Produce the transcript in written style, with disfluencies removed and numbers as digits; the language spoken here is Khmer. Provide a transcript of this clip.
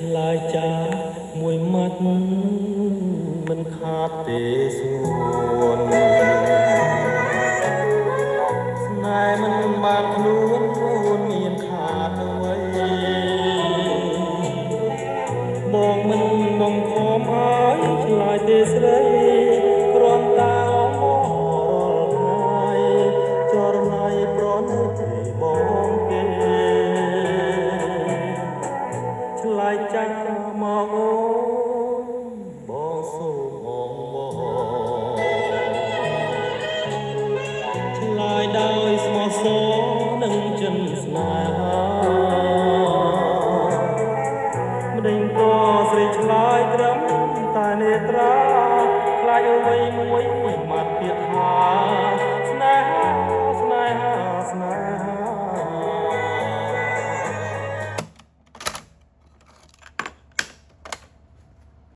ឆ្លើយចាមួយម៉ាត់មិនខាតទេសួនស្នេហ៍មិនបានខ្លួនមានខាតអ្វីបងមិនបងខំឲ្យឆ្លើយទេស្រីគ្រាន់តែអមរាល់ថ្ងៃចរណៃប្រណិតបងគេឆ្លើយចាញ់មកអូនបងសូមអងបងឆ្លើយដោយស្មោះសរនឹងចិនស្នេហាម្ដេចក៏ស្រីឆ្លើយត្រឹមតែនេត្រាខ្លាចអ្វីមួយ